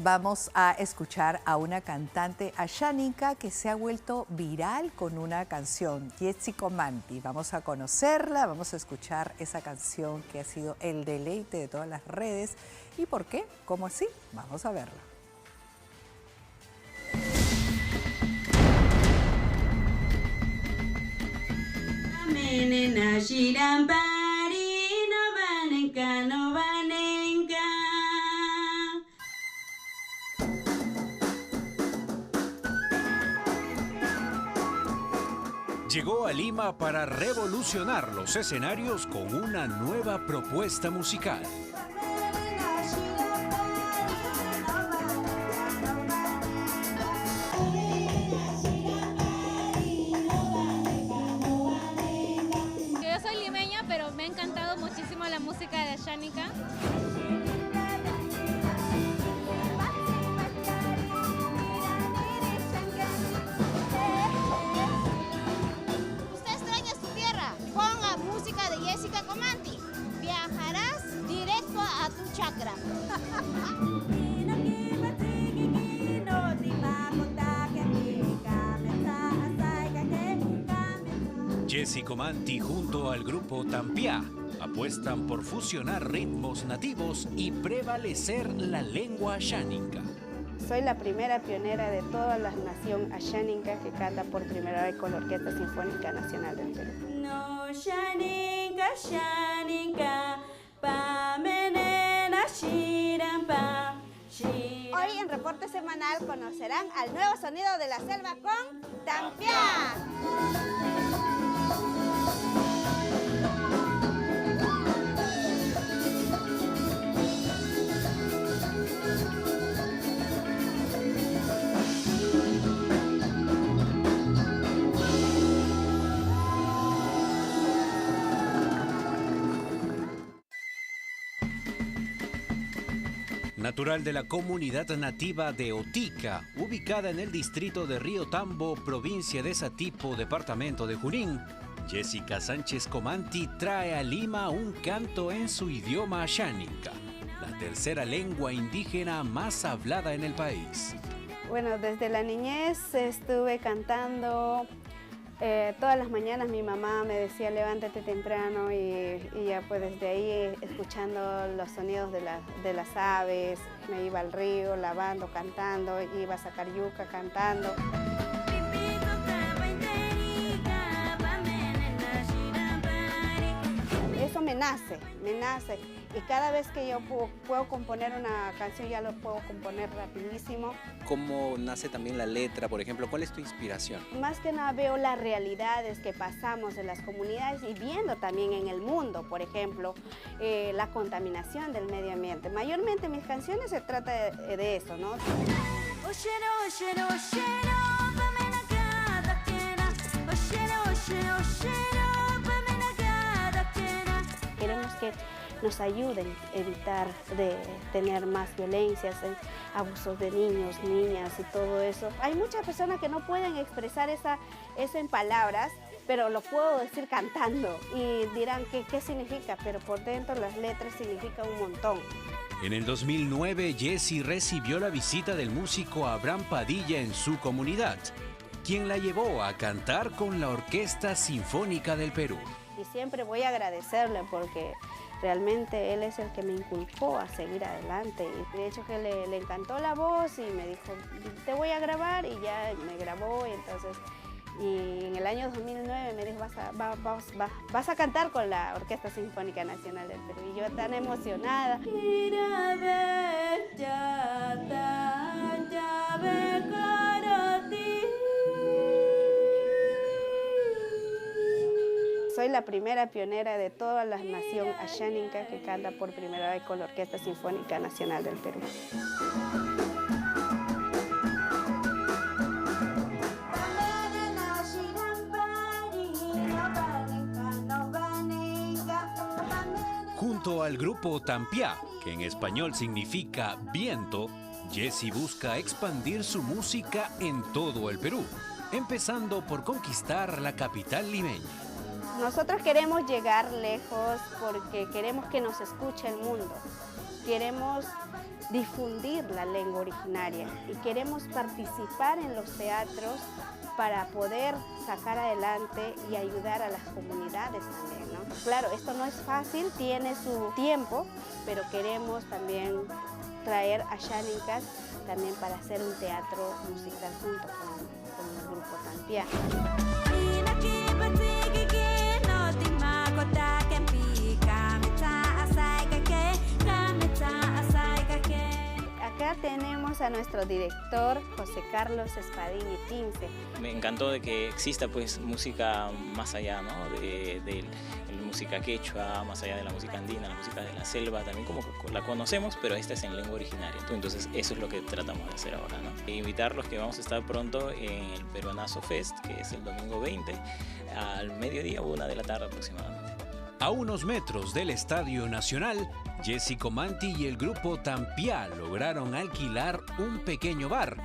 Vamos a escuchar a una cantante ashánica que se ha vuelto viral con una canción, Jessie Comanti. Vamos a conocerla, vamos a escuchar esa canción que ha sido el deleite de todas las redes. ¿Y por qué? ¿Cómo así? Vamos a verla. Llegó a Lima para revolucionar los escenarios con una nueva propuesta musical. Yo soy limeña, pero me ha encantado muchísimo la música de Ashánica. De Jessie Comanti, viajarás directo a tu chakra. Jessie Comanti junto al grupo Tampiá apuestan por fusionar ritmos nativos y prevalecer la lengua ashánica. Soy la primera pionera de toda la nación ashánica que canta por primera vez con la Orquesta Sinfónica Nacional del Perú. No, Ashánica, Ashánica, pa menena, shirampa, shirampa. Hoy en Reporte Semanal conocerán al nuevo sonido de la selva con Tampiá. Natural de la comunidad nativa de Otica, ubicada en el distrito de Río Tambo, provincia de Satipo, departamento de Junín, Jessica Sánchez Comanti trae a Lima un canto en su idioma ashánica, la tercera lengua indígena más hablada en el país. Bueno, desde la niñez estuve cantando. Todas las mañanas mi mamá me decía levántate temprano y ya pues desde ahí escuchando los sonidos de las aves, me iba al río lavando, cantando, iba a sacar yuca cantando. Eso me nace y cada vez que yo puedo componer una canción ya lo puedo componer rapidísimo. ¿Cómo nace también la letra, por ejemplo? ¿Cuál es tu inspiración? Más que nada veo las realidades que pasamos en las comunidades y viendo también en el mundo, por ejemplo, la contaminación del medio ambiente. Mayormente mis canciones se trata de eso, ¿no? Queremos que nos ayuden a evitar de tener más violencias, abusos de niños, niñas y todo eso. Hay muchas personas que no pueden expresar eso en palabras, pero lo puedo decir cantando y dirán ¿qué significa? Pero por dentro las letras significan un montón. En el 2009, Jessie recibió la visita del músico Abraham Padilla en su comunidad, quien la llevó a cantar con la Orquesta Sinfónica del Perú. Y siempre voy a agradecerle porque realmente él es el que me inculcó a seguir adelante. Y de hecho que le encantó la voz y me dijo, te voy a grabar, y ya me grabó. Y en el año 2009 me dijo, vas a cantar con la Orquesta Sinfónica Nacional del Perú. Y yo tan emocionada. Soy la primera pionera de toda la nación ashánica que canta por primera vez con la Orquesta Sinfónica Nacional del Perú. Junto al grupo Tampiá, que en español significa viento, Jessie busca expandir su música en todo el Perú, empezando por conquistar la capital limeña. Nosotros queremos llegar lejos porque queremos que nos escuche el mundo. Queremos difundir la lengua originaria y queremos participar en los teatros para poder sacar adelante y ayudar a las comunidades también, ¿no? Claro, esto no es fácil, tiene su tiempo, pero queremos también traer a Xaninkas también para hacer un teatro musical junto con el grupo Tampia. Acá tenemos a nuestro director, José Carlos Espadín Quince. Me encantó de que exista pues música más allá, ¿no? de música quechua, más allá de la música andina, la música de la selva, también como la conocemos, pero esta es en lengua originaria. Entonces eso es lo que tratamos de hacer ahora, ¿no? E invitarlos que vamos a estar pronto en el Peruanazo Fest, que es el domingo 20, al mediodía, 1 de la tarde aproximadamente. A unos metros del Estadio Nacional, Jessy Comanti y el grupo Tampia lograron alquilar un pequeño bar,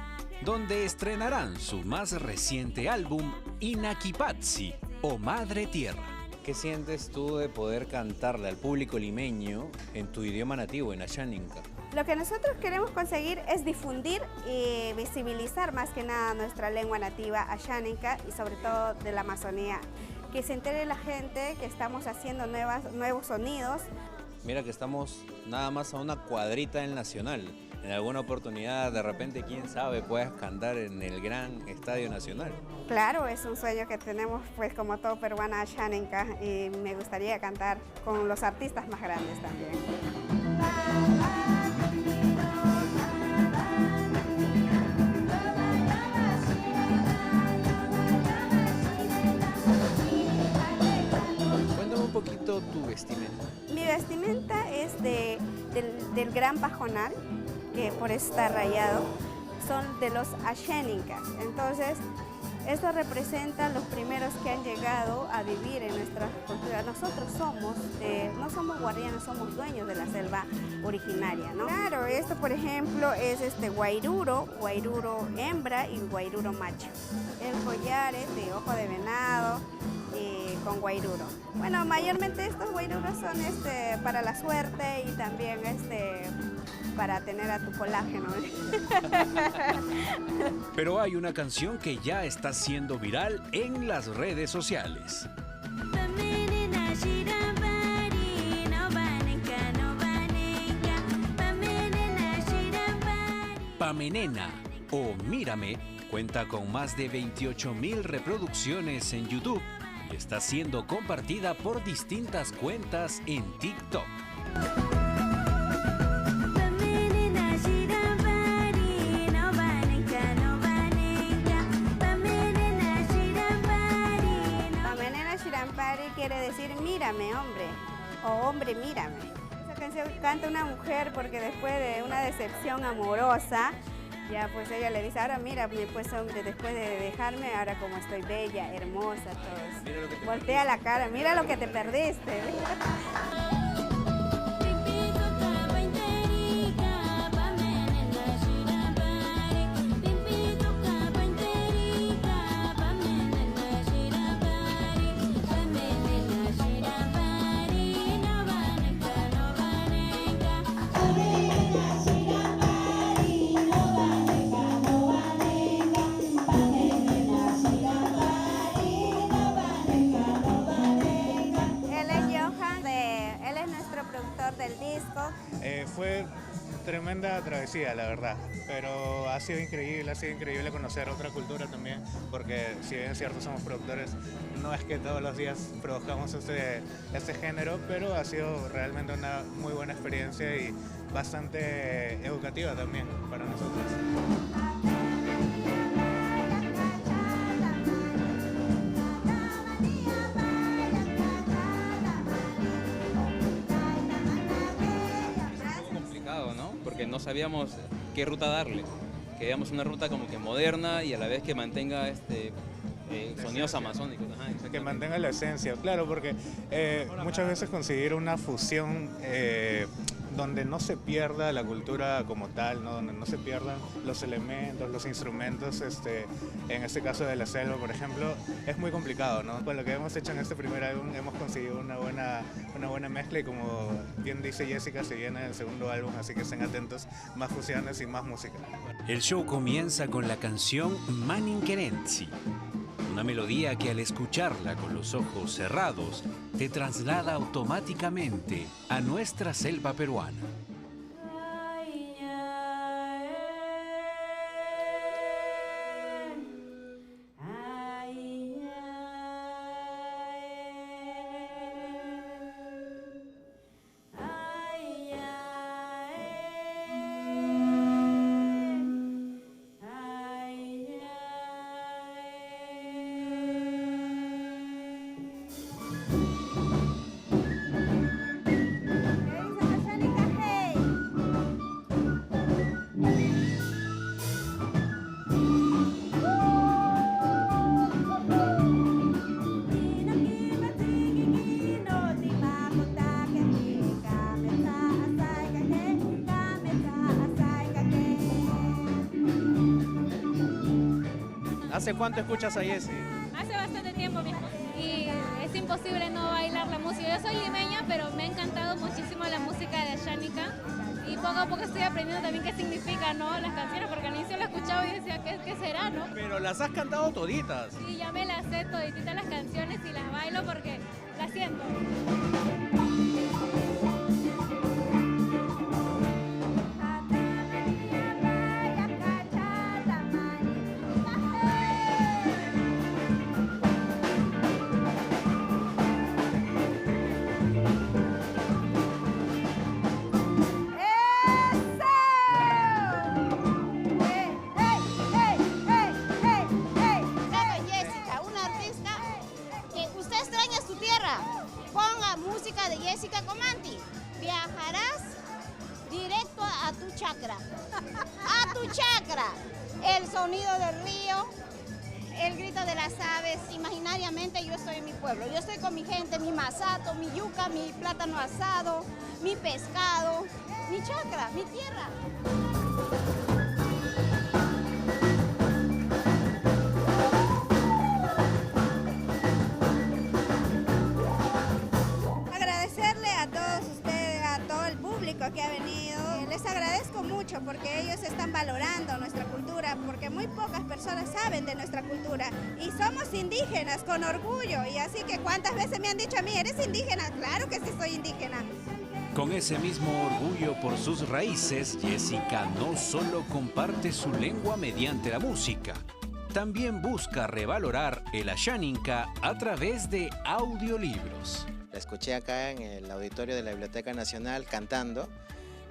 donde estrenarán su más reciente álbum, Inakipatsi, o Madre Tierra. ¿Qué sientes tú de poder cantarle al público limeño en tu idioma nativo, en Ashaninka? Lo que nosotros queremos conseguir es difundir y visibilizar más que nada nuestra lengua nativa Ashaninka y sobre todo de la Amazonía. Que se entere la gente que estamos haciendo nuevos sonidos. Mira que estamos nada más a una cuadrita del Nacional. En alguna oportunidad, de repente, quién sabe, puedas cantar en el gran Estadio Nacional. Claro, es un sueño que tenemos, pues como todo peruana Ashaninka, y me gustaría cantar con los artistas más grandes también. Cuéntame un poquito tu vestimenta. Mi vestimenta es del gran pajonal, que por eso está rayado, son de los Ashaninkas. Entonces, esto representa los primeros que han llegado a vivir en nuestra cultura. Nosotros no somos guardianes, somos dueños de la selva originaria, ¿no? Claro, esto por ejemplo es guairuro hembra y guairuro macho. El collar es de ojo de venado con guairuro. Bueno, mayormente estos guairuros son para la suerte y también para tener a tu colágeno. Pero hay una canción que ya está siendo viral en las redes sociales. Pamenena o Mírame cuenta con más de 28,000 reproducciones en YouTube y está siendo compartida por distintas cuentas en TikTok. Quiere decir mírame, hombre, o hombre, mírame. Esa canción canta una mujer porque después de una decepción amorosa, ya pues ella le dice, ahora mírame, pues hombre, después de dejarme, ahora como estoy bella, hermosa, todo. Voltea la cara, mira lo que te perdiste. Del disco. Fue tremenda travesía, la verdad, pero ha sido increíble conocer otra cultura también, porque si bien es cierto somos productores, no es que todos los días produzcamos este género, pero ha sido realmente una muy buena experiencia y bastante educativa también para nosotros. Porque no sabíamos qué ruta darle. Queríamos una ruta como que moderna y a la vez que mantenga sonidos amazónicos. Ajá, que mantenga la esencia, claro, porque muchas veces conseguir una fusión donde no se pierda la cultura como tal, ¿no? Donde no se pierdan los elementos, los instrumentos, en este caso de la selva, por ejemplo, es muy complicado, ¿no? Con lo que hemos hecho en este primer álbum hemos conseguido una buena mezcla y como bien dice Jessica, se viene el segundo álbum, así que estén atentos, más fusiones y más música. El show comienza con la canción Maninkerenzi, una melodía que al escucharla con los ojos cerrados te traslada automáticamente a nuestra selva peruana. ¿Hace cuánto escuchas a Jessie? Hace bastante tiempo, y es imposible no bailar la música. Yo soy limeña, pero me ha encantado muchísimo la música de Ashánica y poco a poco estoy aprendiendo también qué significa, ¿no? Las canciones, porque al inicio la escuchaba y decía, ¿qué será, no? Pero las has cantado toditas. Sí, ya me las sé todititas las canciones y las bailo porque las siento. Ponga música de Jessica Comanti. Viajarás directo a tu chakra. A tu chakra. El sonido del río, el grito de las aves. Imaginariamente yo estoy en mi pueblo. Yo estoy con mi gente, mi masato, mi yuca, mi plátano asado, mi pescado, mi chakra, mi tierra. Que ha venido. Les agradezco mucho porque ellos están valorando nuestra cultura, porque muy pocas personas saben de nuestra cultura y somos indígenas con orgullo, y así que cuántas veces me han dicho a mí, ¿eres indígena? Claro que sí soy indígena. Con ese mismo orgullo por sus raíces, Jessica no solo comparte su lengua mediante la música, también busca revalorar el Asháninka a través de audiolibros. La escuché acá en el auditorio de la Biblioteca Nacional cantando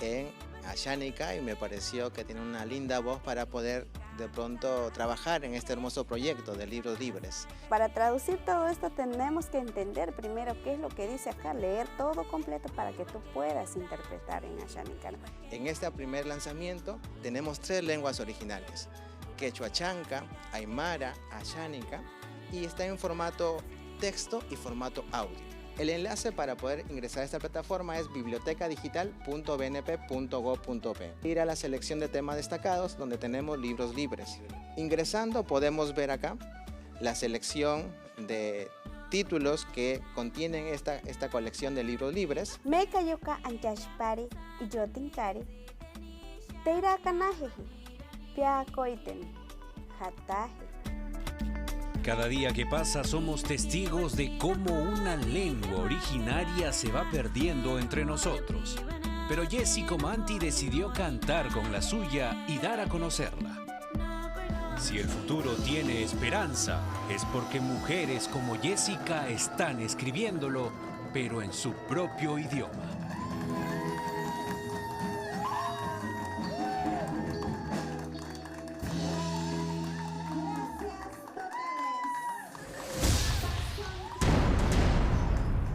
en Asháninka y me pareció que tiene una linda voz para poder de pronto trabajar en este hermoso proyecto de libros libres. Para traducir todo esto tenemos que entender primero qué es lo que dice acá, leer todo completo para que tú puedas interpretar en Asháninka. En este primer lanzamiento tenemos 3 lenguas originales: quechua chanca, aymara, Asháninka, y está en formato texto y formato audio. El enlace para poder ingresar a esta plataforma es bibliotecadigital.bnp.gov.p. Ir a la selección de temas destacados donde tenemos libros libres. Ingresando podemos ver acá la selección de títulos que contienen esta colección de libros libres. Meca yoka anchashpari y yotinkari. Teira kanajeji. Pia koiten. Hataje. Cada día que pasa somos testigos de cómo una lengua originaria se va perdiendo entre nosotros. Pero Jessica Comanti decidió cantar con la suya y dar a conocerla. Si el futuro tiene esperanza, es porque mujeres como Jessica están escribiéndolo, pero en su propio idioma.